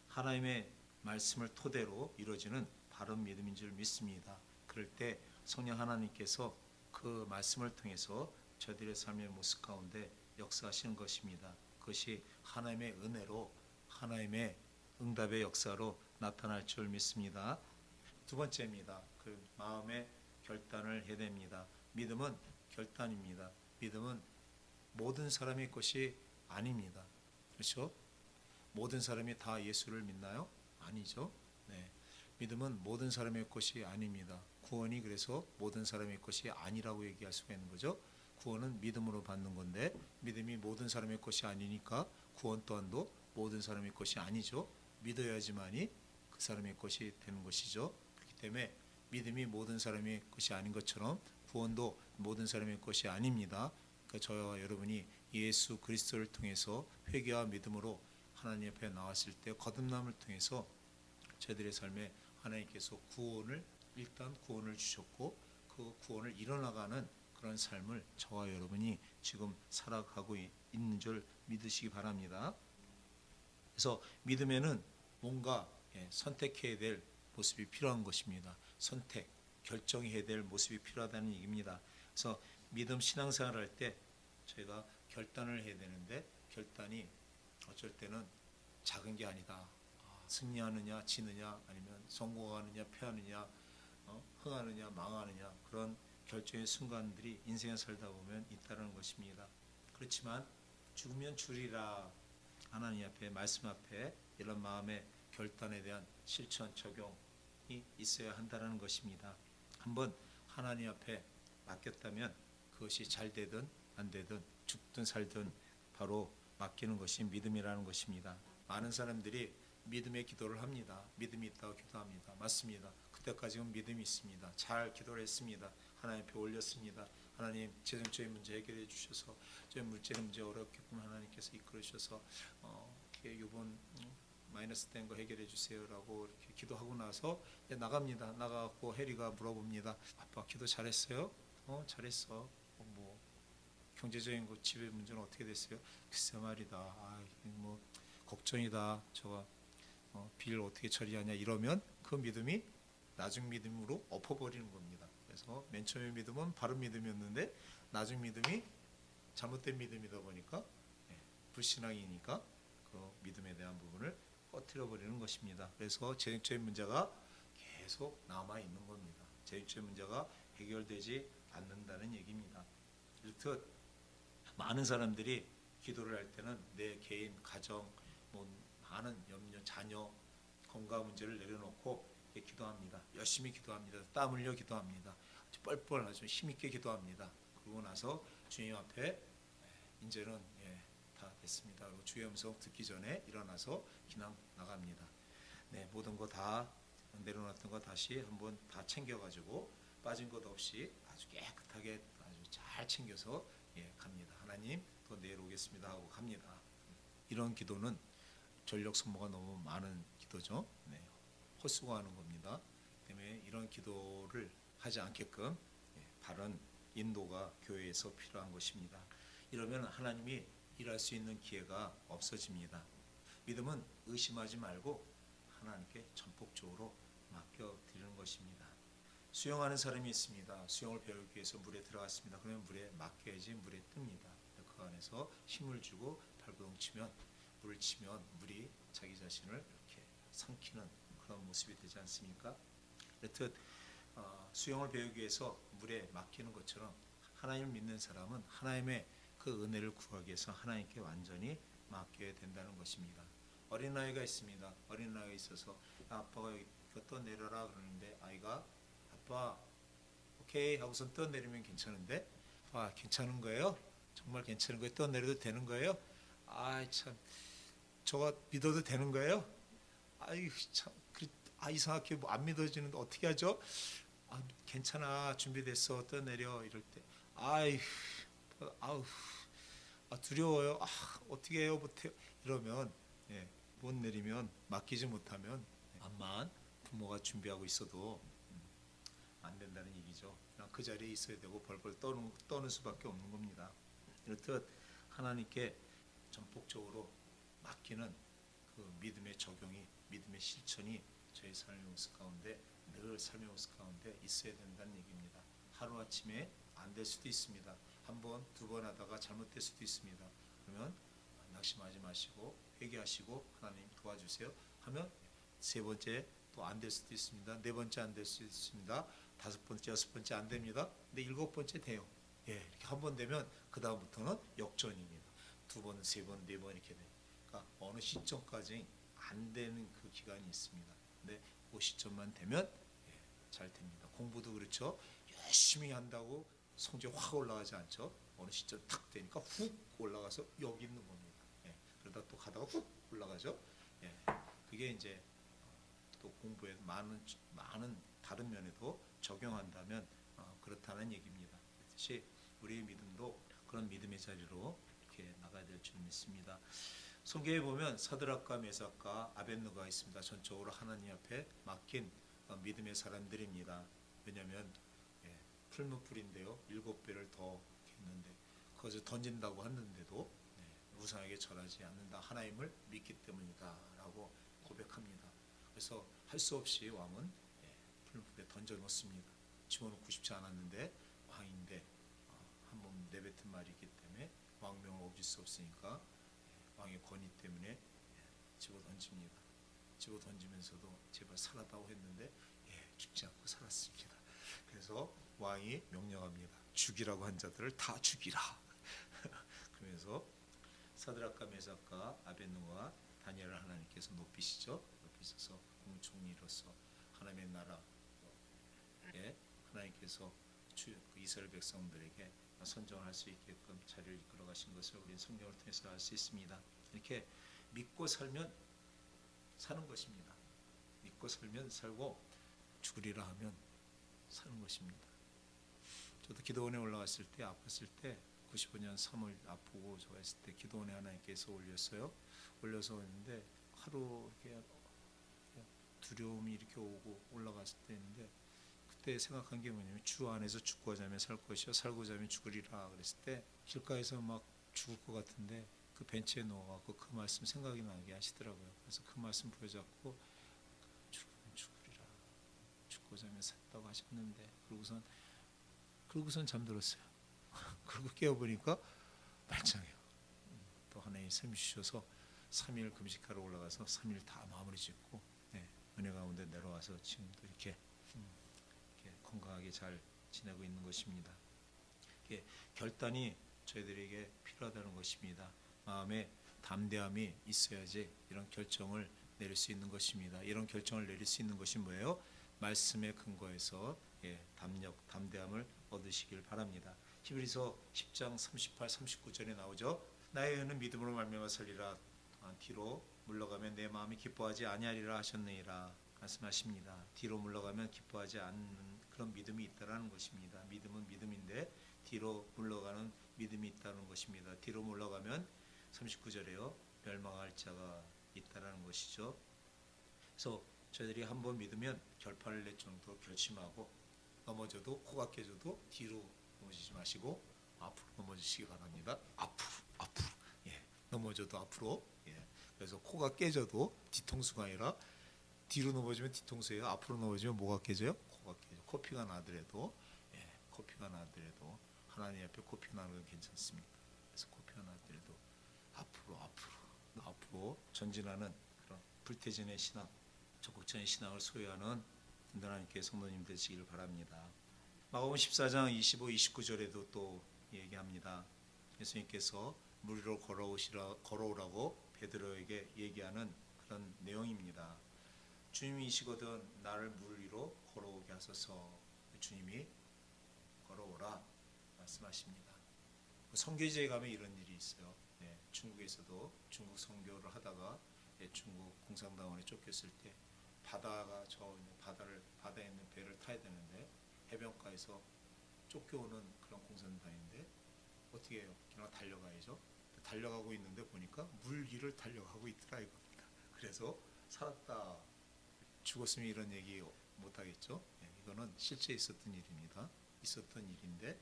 하나님의 말씀을 토대로 이루어지는 바른 믿음인 줄 믿습니다. 그럴 때 성령 하나님께서 그 말씀을 통해서 저들의 삶의 모습 가운데 역사하시는 것입니다. 그것이 하나님의 은혜로, 하나님의 응답의 역사로 나타날 줄 믿습니다. 두 번째입니다. 그 마음의 결단을 해야 됩니다. 믿음은 결단입니다. 믿음은 모든 사람의 것이 아닙니다. 그렇죠? 모든 사람이 다 예수를 믿나요? 아니죠. 네. 믿음은 모든 사람의 것이 아닙니다. 구원이 그래서 모든 사람의 것이 아니라고 얘기할 수가 있는 거죠. 구원은 믿음으로 받는 건데 믿음이 모든 사람의 것이 아니니까 구원 또한도 모든 사람의 것이 아니죠. 믿어야지만이 그 사람의 것이 되는 것이죠. 그렇기 때문에 믿음이 모든 사람의 것이 아닌 것처럼 구원도 모든 사람의 것이 아닙니다. 그러니까 저와 여러분이 예수 그리스도를 통해서 회개와 믿음으로 하나님 앞에 나왔을 때 거듭남을 통해서 저희들의 삶에 하나님께서 일단 구원을 주셨고 그 구원을 이뤄나가는 그런 삶을 저와 여러분이 지금 살아가고 있는 줄 믿으시기 바랍니다. 그래서 믿음에는 뭔가 선택해야 될 모습이 필요한 것입니다. 선택, 결정해야 될 모습이 필요하다는 얘기입니다. 그래서 믿음 신앙생활 할 때 저희가 결단을 해야 되는데 결단이 어쩔 때는 작은 게 아니다. 승리하느냐 지느냐 아니면 성공하느냐 패하느냐 흥하느냐 망하느냐 그런 결정의 순간들이 인생을 살다 보면 있다는 것입니다. 그렇지만 죽으면 주리라 하나님 앞에 말씀 앞에 이런 마음의 결단에 대한 실천 적용이 있어야 한다는 것입니다. 한번 하나님 앞에 맡겼다면 그것이 잘 되든 안 되든 죽든 살든 바로 맡기는 것이 믿음이라는 것입니다. 많은 사람들이 믿음의 기도를 합니다. 믿음이 있다고 기도합니다. 맞습니다. 그때까지는 믿음이 있습니다. 잘 기도를 했습니다. 하나님 앞에 올렸습니다. 하나님 재정적인 문제 해결해 주셔서 저희 물질 문제 어렵게끔 하나님께서 이끌어 주셔서 이번 마이너스 된 거 해결해 주세요라고 이렇게 기도하고 나서 나갑니다. 나가고 해리가 물어봅니다. 아빠 기도 잘했어요? 잘했어. 뭐 경제적인 거 집의 문제는 어떻게 됐어요? 글쎄 말이다. 뭐 걱정이다. 저가 빌 어떻게 처리하냐 이러면 그 믿음이 나중 믿음으로 엎어버리는 겁니다. 그래서 맨 처음에 믿음은 바른 믿음이었는데 나중 믿음이 잘못된 믿음이다 보니까 불신앙이니까 그 믿음에 대한 부분을 꺼트려버리는 것입니다. 그래서 재정적인 문제가 계속 남아있는 겁니다. 재정적인 문제가 해결되지 않는다는 얘기입니다. 이렇듯 많은 사람들이 기도를 할 때는 내 개인, 가정, 많은 염려, 자녀, 건강 문제를 내려놓고 기도합니다. 열심히 기도합니다. 땀 흘려 기도합니다. 뻘뻘 아주 힘있게 기도합니다. 그러고 나서 주님 앞에 이제는 다 됐습니다. 그리고 주의 음성 듣기 전에 일어나서 그냥 나갑니다. 모든 거 다 내려놨던 거 다시 한번 다 챙겨가지고 빠진 것 없이 아주 깨끗하게 아주 잘 챙겨서 갑니다. 하나님 또 내일 오겠습니다 하고 갑니다. 이런 기도는 전력 소모가 너무 많은 기도죠. 헛수고하는 겁니다. 때문에 이런 기도를 하지 않게끔 바른 인도가 교회에서 필요한 것입니다. 이러면 하나님이 일할 수 있는 기회가 없어집니다. 믿음은 의심하지 말고 하나님께 전폭적으로 맡겨드리는 것입니다. 수영하는 사람이 있습니다. 수영을 배우기 위해서 물에 들어갔습니다. 그러면 물에 맡겨야지 물에 뜹니다. 그 안에서 힘을 주고 발버둥 치면 물을 치면 물이 자기 자신을 이렇게 삼키는 그런 모습이 되지 않습니까? 그렇듯 수영을 배우기 위해서 물에 맡기는 것처럼 하나님을 믿는 사람은 하나님의 그 은혜를 구하기 위해서 하나님께 완전히 맡겨야 된다는 것입니다. 어린아이가 있습니다. 어린아이가 있어서 아빠가 이것도 내려라 그러는데 아이가 아빠 오케이 하고선 떠내리면 괜찮은데, 아 괜찮은 거예요? 정말 괜찮은 거예요? 떠내려도 되는 거예요? 아 참, 저가 믿어도 되는 거예요? 아이 참, 이상하게 뭐 안 믿어지는데 어떻게 하죠? 아 괜찮아, 준비됐어, 떠내려. 이럴 때 아이 아우 두려워요. 어떻게 해요? 못해요. 이러면, 예, 못 내리면, 맡기지 못하면, 암만 부모가 준비하고 있어도 안 된다는 얘기죠. 그냥 그 자리에 있어야 되고 벌벌 떠는 수밖에 없는 겁니다. 이렇듯 하나님께 전폭적으로 맡기는 그 믿음의 적용이, 믿음의 실천이 저희 삶의 모습 가운데, 늘 삶의 모습 가운데 있어야 된다는 얘기입니다. 하루아침에 안 될 수도 있습니다. 한 번, 두 번 하다가 잘못될 수도 있습니다. 그러면 낙심하지 마시고 회개하시고 하나님 도와주세요 하면 세 번째 또 안 될 수도 있습니다. 네 번째 안 될 수도 있습니다. 다섯 번째, 여섯 번째 안 됩니다. 근데 일곱 번째 돼요. 예, 이렇게 한 번 되면 그 다음부터는 역전입니다. 두 번, 세 번, 네 번 이렇게 돼요. 그러니까 어느 시점까지 안 되는 그 기간이 있습니다. 근데 그 시점만 되면, 예, 잘 됩니다. 공부도 그렇죠. 열심히 한다고 성적 확 올라가지 않죠. 어느 시점 탁 되니까 훅 올라가서 여기 있는 겁니다. 예, 그러다 또 가다가 훅 올라가죠. 예, 그게 이제 또 공부에 많은 다른 면에도 적용한다면 그렇다는 얘기입니다. 그렇듯이 우리의 믿음도 그런 믿음의 자리로 이렇게 나가야 될 줄 믿습니다. 성경에 보면 사드락과 메삭과 아벳느고가 있습니다. 전적으로 하나님 앞에 맡긴 믿음의 사람들입니다. 왜냐하면, 예, 풀무불인데요, 7배를 더 했는데 그것을 던진다고 했는데도, 우상에게 절하지 않는다, 하나님을 믿기 때문이다라고 고백합니다. 그래서 할 수 없이 왕은, 풀무불에 던져 놓습니다. 집어넣고 싶지 않았는데 왕인데 한번 내뱉은 말이 있기 때문에 왕명을 어길 수 없으니까, 왕의 권위 때문에 집어 던집니다. 집어 던지면서도 제발 살았다고 했는데, 죽지 않고 살았습니다. 그래서 왕이 명령합니다. 죽이라고 한 자들을 다 죽이라. 그러면서 사드락과 메삭과 아벳느고와 다니엘을 하나님께서 높이시죠. 높이셔서 공총리로서 하나님의 나라에 하나님께서 이스라엘 백성들에게 선정할 수 있게끔 자리를 이끌어 가신 것을 우리는 성경을 통해서 알 수 있습니다. 이렇게 믿고 살면 사는 것입니다. 믿고 살면 살고 죽으리라 하면 사는 것입니다. 저도 기도원에 올라갔을 때, 아팠을 때 95년 3월 아프고 좋아했을 때 기도원에 하나님께서 올렸어요. 올려서 했는데 하루 이렇게 두려움이 이렇게 오고 올라갔을 때 있는데, 그때 생각한 게 뭐냐면 주 안에서 죽고자 하면 살 것이요 살고자 하면 죽으리라 그랬을 때 길가에서 막 죽을 것 같은데 그 벤치에 누워갖고 그 말씀 생각이 나게 하시더라고요. 그래서 그 말씀 부여잡고 죽으면 죽으리라, 죽고자 하면 산다고 하셨는데, 그러고선 잠들었어요. 그리고 깨어보니까 말짱해요. 또 하나님 셈 주셔서 3일 금식하러 올라가서 3일 다 마무리 짓고, 은혜 가운데 내려와서 지금도 이렇게 건강하게 잘 지내고 있는 것입니다. 결단이 저희들에게 필요하다는 것입니다. 마음에 담대함이 있어야지 이런 결정을 내릴 수 있는 것입니다. 이런 결정을 내릴 수 있는 것이 뭐예요? 말씀에 근거해서, 담대함을 얻으시길 바랍니다. 히브리서 10장 38, 39절에 나오죠. 나의 의는 믿음으로 말미암아 살리라. 뒤로 물러가면 내 마음이 기뻐하지 아니하리라 하셨느니라 말씀하십니다. 뒤로 물러가면 기뻐하지 않는 그런 믿음이 있다라는 것입니다. 믿음은 믿음인데 뒤로 물러가는 믿음이 있다는 것입니다. 뒤로 물러가면 39절에요. 멸망할 자가 있다라는 것이죠. 그래서 저희들이 한번 믿으면 결판을 낼 정도로 결심하고, 넘어져도 코가 깨져도 뒤로 넘어지지 마시고 앞으로 넘어지시기 바랍니다. 앞으로. 넘어져도 앞으로. 그래서 코가 깨져도 뒤통수가 아니라 뒤로 넘어지면 뒤통수예요. 앞으로 넘어지면 뭐가 깨져요? 코가 깨져. 코피가 나더라도, 코피가 나더라도 하나님 앞에 코피가 나는 건 괜찮습니다. 그래서 코피가 나더라도 앞으로 전진하는 그런 불태진의 신앙, 적극적인 신앙을 소유하는 든든한 교회 성도님 되시길 바랍니다. 마가복음 14장 25, 29절에도 또 얘기합니다. 예수님께서 물 위로 걸어오라고 베드로에게 얘기하는 그런 내용입니다. 주님이시거든 나를 물 위로 걸어오게 하소서. 주님이 걸어오라 말씀하십니다. 선교지에 가면 이런 일이 있어요. 중국에서도 중국 선교를 하다가 중국 공산당원에 쫓겼을 때 바다가 바다에 있는 배를 타야 되는데 해변가에서 쫓겨오는 그런 공산당인데 어떻게 해요? 그냥 달려가야죠. 달려가고 있는데 보니까 물 위를 달려가고 있더라 이겁니다. 그래서 살았다. 죽었으면 이런 얘기 못 하겠죠. 이거는 실제 있었던 일입니다. 있었던 일인데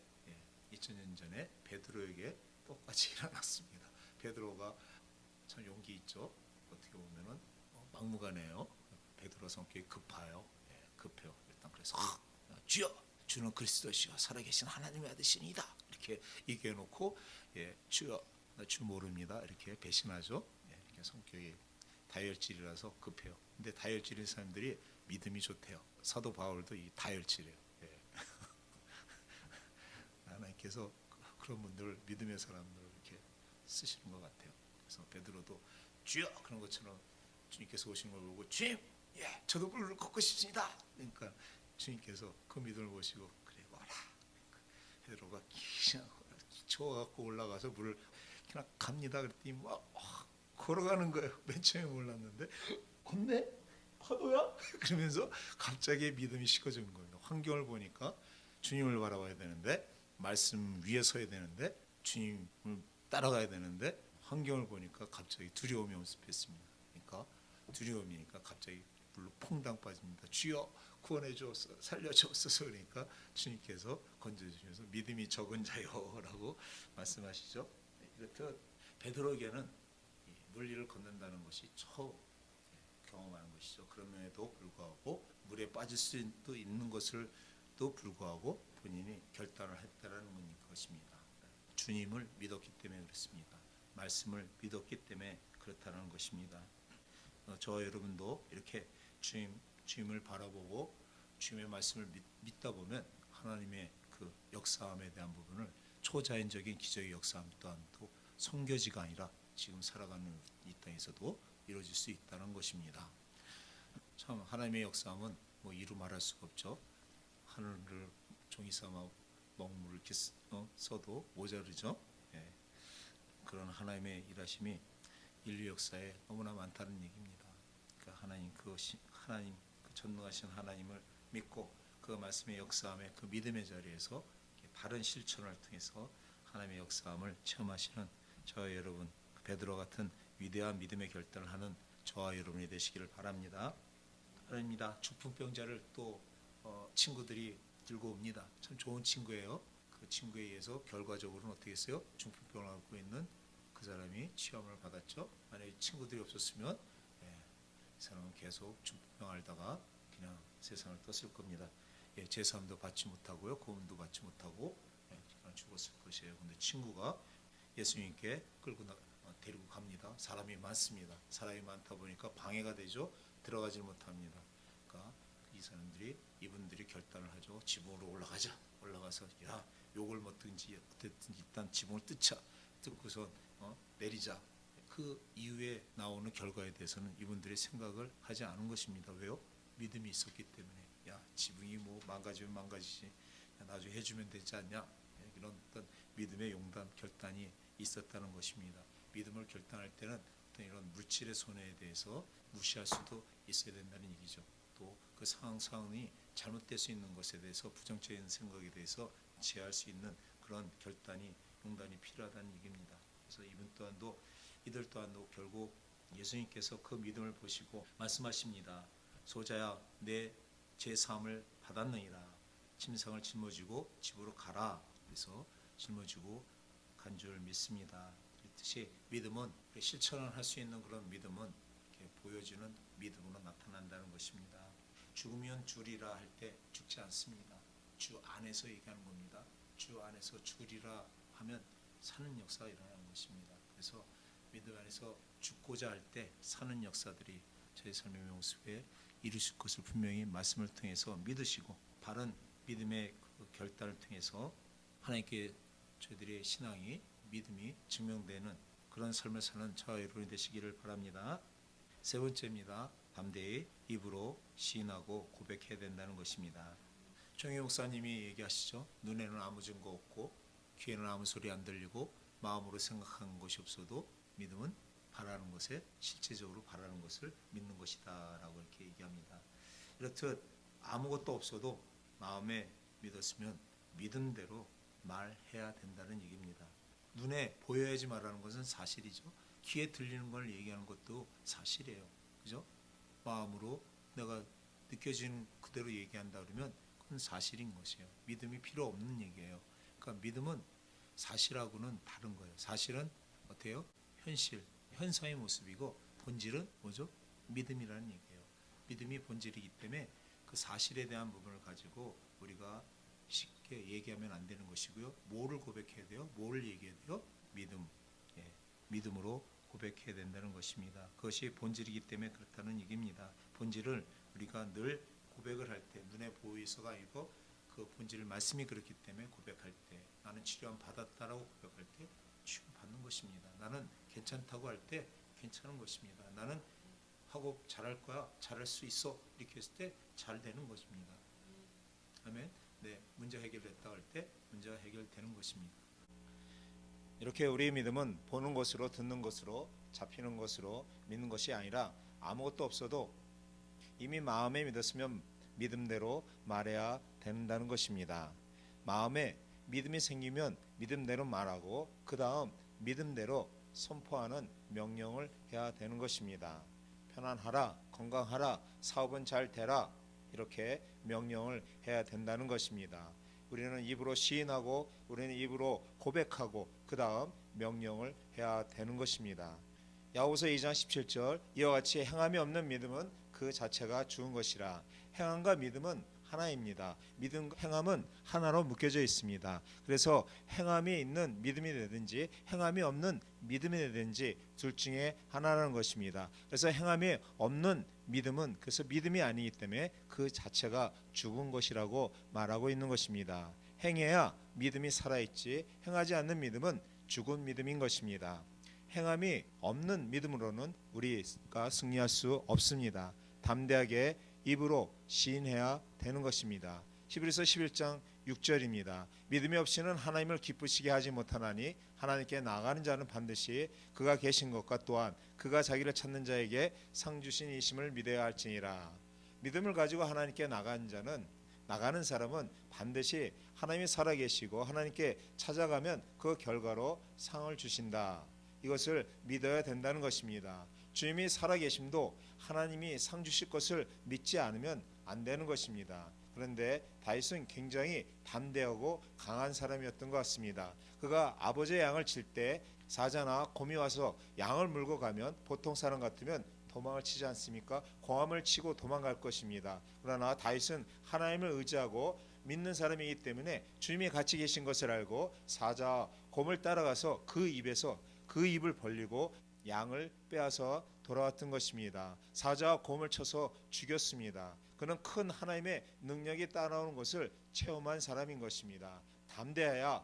2000년 전에 베드로에게 똑같이 일어났습니다. 베드로가 참 용기 있죠. 어떻게 보면은 막무가내요. 베드로 성격이 급해요. 급해요. 일단 그래서 주여, 주는 그리스도시요 살아계신 하나님의 아들이시니다. 이렇게 얘기해놓고 주여, 나 주 모릅니다. 이렇게 배신하죠. 이렇게 성격이 다혈질이라서 급해요. 근데 다혈질인 사람들이 믿음이 좋대요. 사도 바울도 이 다혈질이에요. 하나님께서 그런 분들 믿음의 사람들을 이렇게 쓰시는 것 같아요. 그래서 베드로도 주여 그런 것처럼 주님께서 오신 걸 보고 주님, 저도 물을 걷고 싶습니다. 그러니까 주님께서 그 믿음을 보시고 그래 와라. 그러니까 베드로가 기초갖고 올라가서 물을 그냥 갑니다. 그랬더니 막 걸어가는 거예요. 맨 처음에 몰랐는데 걷네? 파도야? 그러면서 갑자기 믿음이 식어진 거예요. 환경을 보니까 주님을 바라봐야 되는데 말씀 위에 서야 되는데 주님을 따라가야 되는데 환경을 보니까 갑자기 두려움이 엄습했습니다. 그러니까 두려움이니까 갑자기 물로 퐁당 빠집니다. 주여 구원해 주옵소서 살려 주옵소서. 그러니까 주님께서 건져주셔서 믿음이 적은 자요라고 말씀하시죠. 이렇듯 베드로에게는 물리를 걷는다는 것이 처음 경험하는 것이죠. 그럼에도 불구하고 물에 빠질 수도 있는 것을도 불구하고 본인이 결단을 했다는 것입니다. 주님을 믿었기 때문에 그렇습니다. 말씀을 믿었기 때문에 그렇다는 것입니다. 저와 여러분도 이렇게 주님을 바라보고 주님의 말씀을 믿다 보면 하나님의 그 역사함에 대한 부분을 초자연적인 기적의 역사함 또한도 선교지가 아니라 지금 살아가는 이 땅에서도 이루어질 수 있다는 것입니다. 참 하나님의 역사함은 뭐 이루 말할 수가 없죠. 하늘을 종이 삼아 먹물을 이렇게 써도 모자르죠. 그런 하나님의 일하심이 인류 역사에 너무나 많다는 얘기입니다. 그러니까 하나님 그 전능하신 하나님을 믿고 그 말씀의 역사함의 그 믿음의 자리에서 바른 실천을 통해서 하나님의 역사함을 체험하시는 저와 여러분 베드로 같은 위대한 믿음의 결단을 하는 저와 여러분이 되시기를 바랍니다. 바랍니다. 중풍병자를 또 친구들이 들고 옵니다. 참 좋은 친구예요. 그 친구에 의해서 결과적으로는 어떻게 했어요? 중풍병을 앓고 있는 그 사람이 치유함을 받았죠. 만약에 친구들이 없었으면 이 사람은 계속 중풍병 앓다가 그냥 세상을 떴을 겁니다. 제사함도 받지 못하고요, 구원도 받지 못하고 그냥 죽었을 것이에요. 근데 친구가 예수님께 데리고 갑니다. 사람이 많습니다. 사람이 많다 보니까 방해가 되죠. 들어가지 못합니다. 그러니까 이분들이 결단을 하죠. 지붕으로 올라가서 욕을 먹든지 어쨌든 일단 지붕을 뜯고선 내리자. 그 이후에 나오는 결과에 대해서는 이분들이 생각을 하지 않은 것입니다. 왜요? 믿음이 있었기 때문에 지붕이 뭐 망가지면 망가지지 나중에 해주면 되지 않냐, 이런 어떤 믿음의 용단 결단이 있었다는 것입니다. 믿음을 결단할 때는 어떤 이런 물질의 손해에 대해서 무시할 수도 있어야 된다는 얘기죠. 또 그 상황이 잘못될 수 있는 것에 대해서 부정적인 생각에 대해서 제어할 수 있는 그런 결단이 용단이 필요하다는 얘기입니다. 그래서 이들 또한도 결국 예수님께서 그 믿음을 보시고 말씀하십니다. 소자야 내 제사함을 받았느니라. 침상을 짊어지고 집으로 가라. 그래서 짊어지고 간 줄 믿습니다. 그렇듯이 믿음은 실천을 할 수 있는 그런 믿음은 이렇게 보여지는 믿음으로 나타난다는 것입니다. 죽으면 주리라 할 때 죽지 않습니다. 주 안에서 얘기하는 겁니다. 주 안에서 주리라 하면 사는 역사가 일어나는 것입니다. 그래서 믿음 안에서 죽고자 할 때 사는 역사들이 저희 삶의 모습에 이루실 것을 분명히 말씀을 통해서 믿으시고 바른 믿음의 그 결단을 통해서 하나님께 저희들의 신앙이 믿음이 증명되는 그런 삶을 사는 저와 여러분이 되시기를 바랍니다. 세 번째입니다. 담대히 입으로 시인하고 고백해야 된다는 것입니다. 정희 목사님이 얘기하시죠. 눈에는 아무 증거 없고 귀에는 아무 소리 안 들리고 마음으로 생각하는 것이 없어도 믿음은 바라는 것에 실제적으로 바라는 것을 믿는 것이다라고 이렇게 얘기합니다. 이렇듯 아무것도 없어도 마음에 믿었으면 믿음대로 말해야 된다는 얘기입니다. 눈에 보여야지 말하는 것은 사실이죠. 귀에 들리는 걸 얘기하는 것도 사실이에요. 그죠? 마음으로 내가 느껴지는 그대로 얘기한다 그러면 그건 사실인 것이에요. 믿음이 필요 없는 얘기예요. 그러니까 믿음은 사실하고는 다른 거예요. 사실은 어때요? 현실, 현상의 모습이고 본질은 뭐죠? 믿음이라는 얘기예요. 믿음이 본질이기 때문에 그 사실에 대한 부분을 가지고 우리가 쉽게 얘기하면 안 되는 것이고요. 뭐를 고백해야 돼요? 뭐를 얘기해야 돼요? 믿음. 예, 믿음으로 고백해야 된다는 것입니다. 그것이 본질이기 때문에 그렇다는 얘기입니다. 본질을 우리가 늘 고백을 할 때 눈에 보이서가 아니고 그 본질 말씀이 그렇기 때문에 고백할 때 나는 치료함 받았다라고 고백할 때 치유받는 것입니다. 나는 괜찮다고 할 때 괜찮은 것입니다. 나는 하고 잘할 거야, 잘할 수 있어 이렇게 했을 때 잘 되는 것입니다. 아멘. 네, 문제 해결됐다 할 때 문제가 해결되는 것입니다. 이렇게 우리의 믿음은 보는 것으로 듣는 것으로 잡히는 것으로 믿는 것이 아니라 아무것도 없어도 이미 마음에 믿었으면 믿음대로 말해야 된다는 것입니다. 마음에 믿음이 생기면 믿음대로 말하고 그 다음 믿음대로 선포하는 명령을 해야 되는 것입니다. 편안하라, 건강하라, 사업은 잘 되라 이렇게 명령을 해야 된다는 것입니다. 우리는 입으로 시인하고 우리는 입으로 고백하고 그 다음 명령을 해야 되는 것입니다. 야고보서 2장 17절 이와 같이 행함이 없는 믿음은 그 자체가 죽은 것이라. 행함과 믿음은 하나입니다. 믿음, 행함은 하나로 묶여져 있습니다. 그래서 행함이 있는 믿음이 되든지 행함이 없는 믿음이 되든지 둘 중에 하나라는 것입니다. 그래서 행함이 없는 믿음은 그래서 믿음이 아니기 때문에 그 자체가 죽은 것이라고 말하고 있는 것입니다. 행해야 믿음이 살아있지 행하지 않는 믿음은 죽은 믿음인 것입니다. 행함이 없는 믿음으로는 우리가 승리할 수 없습니다. 담대하게 입으로 시인해야 되는 것입니다. 히브리서 11장 6절입니다. 믿음이 없이는 하나님을 기쁘시게 하지 못하나니 하나님께 나아가는 자는 반드시 그가 계신 것과 또한 그가 자기를 찾는 자에게 상 주신 이심을 믿어야 할지니라. 믿음을 가지고 하나님께 나가는 사람은 반드시 하나님이 살아계시고 하나님께 찾아가면 그 결과로 상을 주신다. 이것을 믿어야 된다는 것입니다. 주님이 살아계심도 하나님이 상 주실 것을 믿지 않으면 안 되는 것입니다. 그런데 다윗은 굉장히 담대하고 강한 사람이었던 것 같습니다. 그가 아버지의 양을 칠 때 사자나 곰이 와서 양을 물고 가면 보통 사람 같으면 도망을 치지 않습니까? 고함을 치고 도망갈 것입니다. 그러나 다윗은 하나님을 의지하고 믿는 사람이기 때문에 주님이 같이 계신 것을 알고 사자 곰을 따라가서 그 입을 벌리고 양을 빼앗아 돌아왔던 것입니다. 사자와 곰을 쳐서 죽였습니다. 그는 큰 하나님의 능력이 따라오는 것을 체험한 사람인 것입니다. 담대해야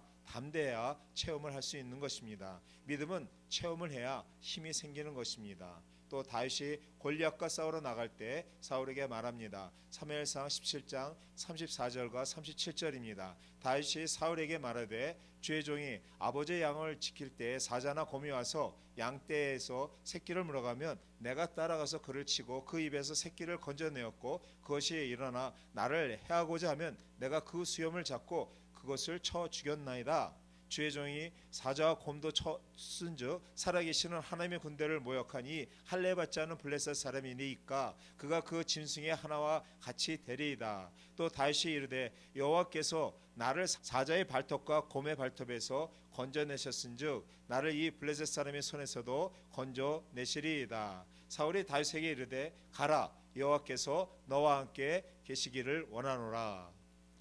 체험을 할 수 있는 것입니다. 믿음은 체험을 해야 힘이 생기는 것입니다. 또 다윗이 골리앗과 싸우러 나갈 때 사울에게 말합니다. 사무엘상 17장 34절과 37절입니다. 다윗이 사울에게 말하되 주의 종이 아버지의 양을 지킬 때 사자나 곰이 와서 양떼에서 새끼를 물어가면 내가 따라가서 그를 치고 그 입에서 새끼를 건져내었고 그것이 일어나 나를 해하고자 하면 내가 그 수염을 잡고 그것을 쳐 죽였나이다. 주의 종이 사자와 곰도 쳤은즉 살아계시는 하나님의 군대를 모욕하니 할례받지 않은 블레셋 사람이니까 그가 그 짐승의 하나와 같이 되리이다. 또 다윗이 이르되 여호와께서 나를 사자의 발톱과 곰의 발톱에서 건져내셨은즉 나를 이 블레셋 사람의 손에서도 건져내시리이다. 사울이 다윗에게 이르되 가라 여호와께서 너와 함께 계시기를 원하노라.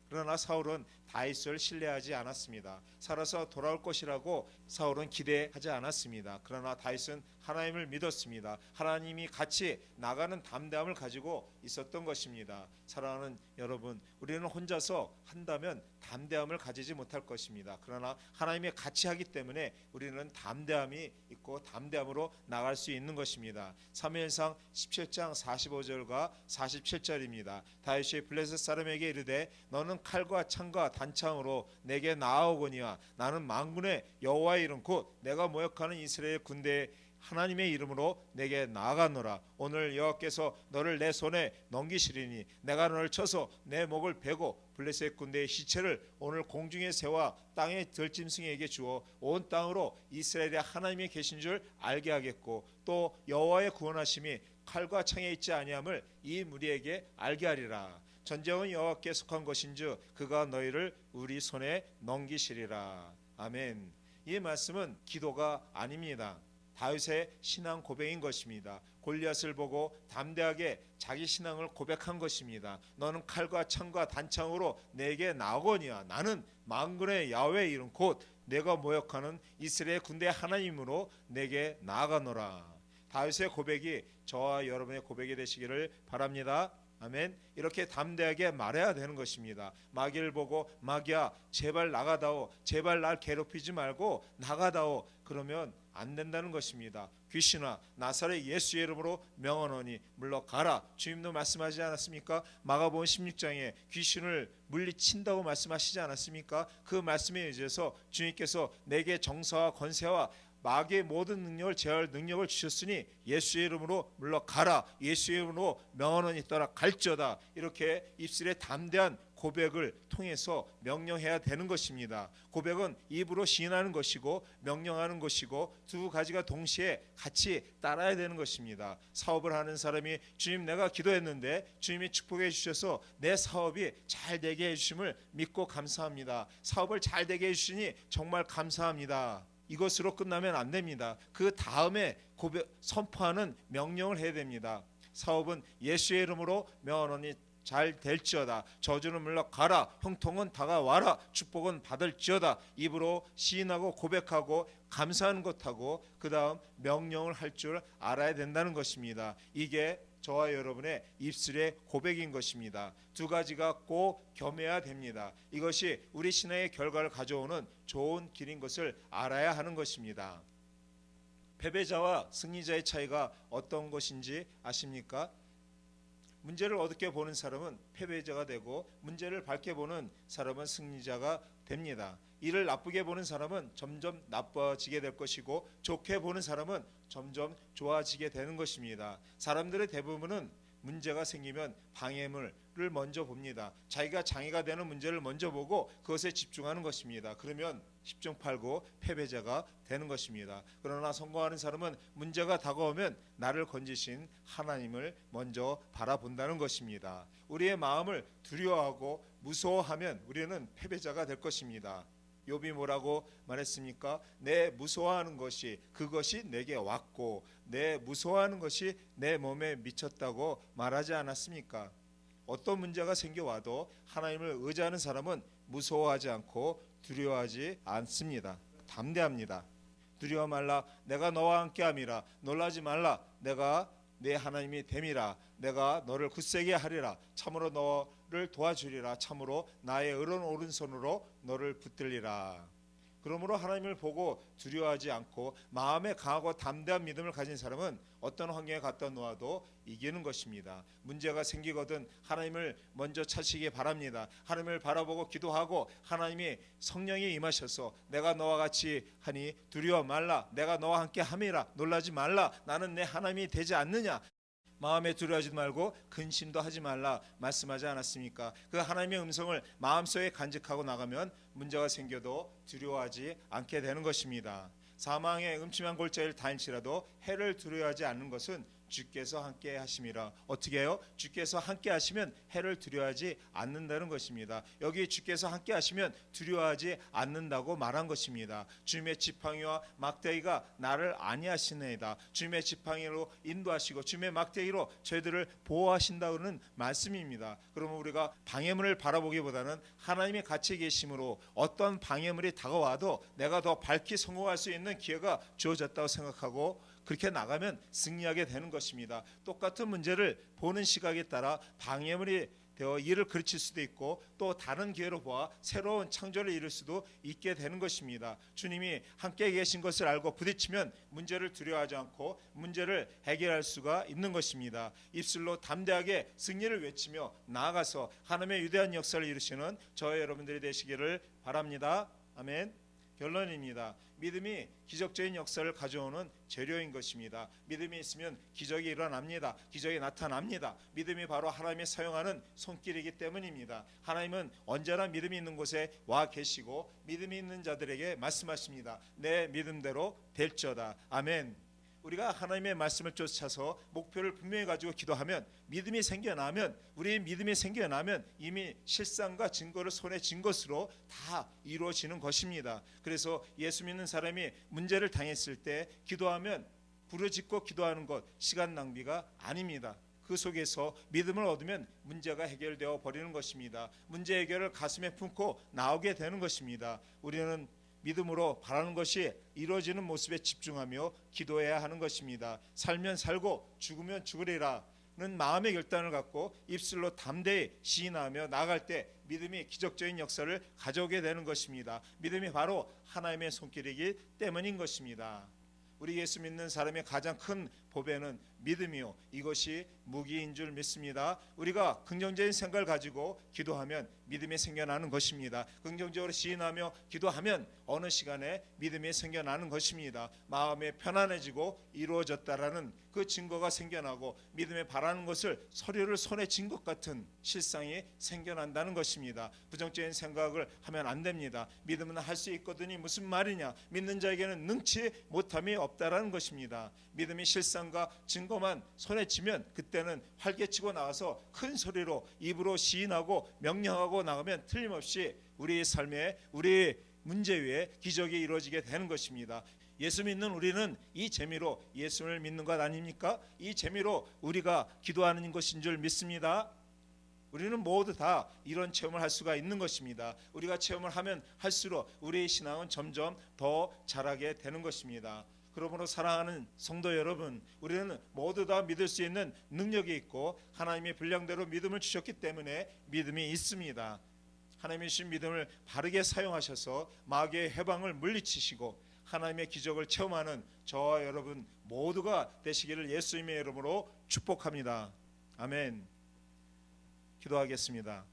그러나 사울은 다윗을 신뢰하지 않았습니다. 살아서 돌아올 것이라고 사울은 기대하지 않았습니다. 그러나 다윗은 하나님을 믿었습니다. 하나님이 같이 나가는 담대함을 가지고 있었던 것입니다. 사랑하는 여러분, 우리는 혼자서 한다면 담대함을 가지지 못할 것입니다. 그러나 하나님이 같이 하기 때문에 우리는 담대함이 있고 담대함으로 나갈 수 있는 것입니다. 사무엘상 17장 45절과 47절입니다. 다윗이 블레셋 사람에게 이르되 너는 칼과 창과 단창으로 내게 나아오거니와 나는 만군의 여호와의 이름 곧 내가 모욕하는 이스라엘 군대의 하나님의 이름으로 내게 나아가노라. 오늘 여호와께서 너를 내 손에 넘기시리니 내가 너를 쳐서 내 목을 베고 블레셋 군대의 시체를 오늘 공중의 새와 땅의 들짐승에게 주어 온 땅으로 이스라엘의 하나님이 계신 줄 알게 하겠고 또 여호와의 구원하심이 칼과 창에 있지 아니함을 이 무리에게 알게 하리라. 전쟁은 여호와께 속한 것인즉 그가 너희를 우리 손에 넘기시리라. 아멘. 이 말씀은 기도가 아닙니다. 다윗의 신앙 고백인 것입니다. 골리앗을 보고 담대하게 자기 신앙을 고백한 것입니다. 너는 칼과 창과 단창으로 내게 나오거니와 나는 만군의 야훼의 이름 곧 내가 모욕하는 이스라엘 군대의 하나님으로 내게 나아가노라. 다윗의 고백이 저와 여러분의 고백이 되시기를 바랍니다. 아멘. 이렇게 담대하게 말해야 되는 것입니다. 마귀를 보고 마귀야 제발 나가다오, 제발 날 괴롭히지 말고 나가다오. 그러면 안 된다는 것입니다. 귀신아 나사렛 예수의 이름으로 명하노니 물러가라. 주님도 말씀하지 않았습니까? 마가복음 16장에 귀신을 물리친다고 말씀하시지 않았습니까? 그 말씀에 의해서 주님께서 내게 정사와 권세와 마귀의 모든 능력을 제어할 능력을 주셨으니 예수의 이름으로 물러가라. 예수의 이름으로 명하노니 떠나 갈지어다. 이렇게 입술에 담대한 고백을 통해서 명령해야 되는 것입니다. 고백은 입으로 시인하는 것이고 명령하는 것이고 두 가지가 동시에 같이 따라야 되는 것입니다. 사업을 하는 사람이 주님 내가 기도했는데 주님이 축복해 주셔서 내 사업이 잘 되게 해주심을 믿고 감사합니다. 사업을 잘 되게 해주시니 정말 감사합니다. 이것으로 끝나면 안 됩니다. 그 다음에 선포하는 명령을 해야 됩니다. 사업은 예수의 이름으로 명하노니 잘 될지어다. 저주는 물러가라. 형통은 다가와라. 축복은 받을지어다. 입으로 시인하고 고백하고 감사하는 것하고 그 다음 명령을 할 줄 알아야 된다는 것입니다. 이게 저와 여러분의 입술의 고백인 것입니다. 두 가지가 꼭 겸해야 됩니다. 이것이 우리 신앙의 결과를 가져오는 좋은 길인 것을 알아야 하는 것입니다. 패배자와 승리자의 차이가 어떤 것인지 아십니까? 문제를 어둡게 보는 사람은 패배자가 되고 문제를 밝게 보는 사람은 승리자가 됩니다. 이를 나쁘게 보는 사람은 점점 나빠지게 될 것이고 좋게 보는 사람은 점점 좋아지게 되는 것입니다. 사람들의 대부분은 문제가 생기면 방해물을 먼저 봅니다. 자기가 장애가 되는 문제를 먼저 보고 그것에 집중하는 것입니다. 그러면 10중 8구 패배자가 되는 것입니다. 그러나 성공하는 사람은 문제가 다가오면 나를 건지신 하나님을 먼저 바라본다는 것입니다. 우리의 마음을 두려워하고 무서워하면 우리는 패배자가 될 것입니다. 욥이 뭐라고 말했습니까? 내 무서워하는 것이 그것이 내게 왔고 내 무서워하는 것이 내 몸에 미쳤다고 말하지 않았습니까? 어떤 문제가 생겨와도 하나님을 의지하는 사람은 무서워하지 않고 두려워하지 않습니다. 담대합니다. 두려워 말라. 내가 너와 함께함이라. 놀라지 말라. 내가 내 하나님이 됨이라. 내가 너를 굳세게 하리라. 참으로 너를 도와주리라. 참으로 나의 의로운 오른손으로 너를 붙들리라. 그러므로 하나님을 보고 두려워하지 않고 마음에 강하고 담대한 믿음을 가진 사람은 어떤 환경에 갖다 놓아도 이기는 것입니다. 문제가 생기거든 하나님을 먼저 찾으시기 바랍니다. 하나님을 바라보고 기도하고 하나님이 성령이 임하셔서 내가 너와 같이 하니 두려워 말라. 내가 너와 함께 함이라. 놀라지 말라. 나는 내 하나님이 되지 않느냐. 마음에 두려워하지 말고 근심도 하지 말라 말씀하지 않았습니까? 그 하나님의 음성을 마음속에 간직하고 나가면 문제가 생겨도 두려워하지 않게 되는 것입니다. 사망의 음침한 골짜기를 다닐지라도 해를 두려워하지 않는 것은 주께서 함께 하심이라. 어떻게 해요? 주께서 함께 하시면 해를 두려워하지 않는다는 것입니다. 여기 주께서 함께 하시면 두려워하지 않는다고 말한 것입니다. 주님의 지팡이와 막대기가 나를 안위하시나이다. 주님의 지팡이로 인도하시고 주님의 막대기로 저희들을 보호하신다는 말씀입니다. 그러면 우리가 방해물을 바라보기보다는 하나님이 같이 계심으로 어떤 방해물이 다가와도 내가 더 밝게 성공할 수 있는 기회가 주어졌다고 생각하고 그렇게 나가면 승리하게 되는 것입니다. 똑같은 문제를 보는 시각에 따라 방해물이 되어 이를 그르칠 수도 있고 또 다른 기회로 보아 새로운 창조를 이룰 수도 있게 되는 것입니다. 주님이 함께 계신 것을 알고 부딪히면 문제를 두려워하지 않고 문제를 해결할 수가 있는 것입니다. 입술로 담대하게 승리를 외치며 나아가서 하나님의 위대한 역사를 이루시는 저와 여러분들이 되시기를 바랍니다. 아멘. 결론입니다. 믿음이 기적적인 역사를 가져오는 재료인 것입니다. 믿음이 있으면 기적이 일어납니다. 기적이 나타납니다. 믿음이 바로 하나님이 사용하는 손길이기 때문입니다. 하나님은 언제나 믿음이 있는 곳에 와 계시고 믿음이 있는 자들에게 말씀하십니다. 내 믿음대로 될지어다. 아멘. 우리가 하나님의 말씀을 쫓아서 목표를 분명히 가지고 기도하면 믿음이 생겨나면 우리의 믿음이 생겨나면 이미 실상과 증거를 손에 쥔 것으로 다 이루어지는 것입니다. 그래서 예수 믿는 사람이 문제를 당했을 때 기도하면 부르짖고 기도하는 것 시간 낭비가 아닙니다. 그 속에서 믿음을 얻으면 문제가 해결되어 버리는 것입니다. 문제 해결을 가슴에 품고 나오게 되는 것입니다. 우리는 믿음으로 바라는 것이 이루어지는 모습에 집중하며 기도해야 하는 것입니다. 살면 살고 죽으면 죽으리라는 마음의 결단을 갖고 입술로 담대히 시인하며 나아갈 때 믿음이 기적적인 역사를 가져오게 되는 것입니다. 믿음이 바로 하나님의 손길이기 때문인 것입니다. 우리 예수 믿는 사람의 가장 큰 보배는 믿음이요, 이것이 무기인 줄 믿습니다. 우리가 긍정적인 생각을 가지고 기도하면 믿음이 생겨나는 것입니다. 긍정적으로 시인하며 기도하면 어느 시간에 믿음이 생겨나는 것입니다. 마음이 편안해지고 이루어졌다라는 그 증거가 생겨나고 믿음에 바라는 것을 서류를 손에 쥔 것 같은 실상이 생겨난다는 것입니다. 부정적인 생각을 하면 안 됩니다. 믿음은 할 수 있거든이 무슨 말이냐, 믿는 자에게는 능치 못함이 없다라는 것입니다. 믿음이 실상과 증거만 손에 쥐면 그때는 활개치고 나가서 큰 소리로 입으로 시인하고 명령하고 나가면 틀림없이 우리의 삶에 우리의 문제 위에 기적이 이루어지게 되는 것입니다. 예수 믿는 우리는 이 재미로 예수를 믿는 것 아닙니까? 이 재미로 우리가 기도하는 것인 줄 믿습니다. 우리는 모두 다 이런 체험을 할 수가 있는 것입니다. 우리가 체험을 하면 할수록 우리의 신앙은 점점 더 자라게 되는 것입니다. 그러므로 사랑하는 성도 여러분, 우리는 모두 다 믿을 수 있는 능력이 있고 하나님이 분량대로 믿음을 주셨기 때문에 믿음이 있습니다. 하나님이 주신 믿음을 바르게 사용하셔서 마귀의 해방을 물리치시고 하나님의 기적을 체험하는 저와 여러분 모두가 되시기를 예수님의 이름으로 축복합니다. 아멘. 기도하겠습니다.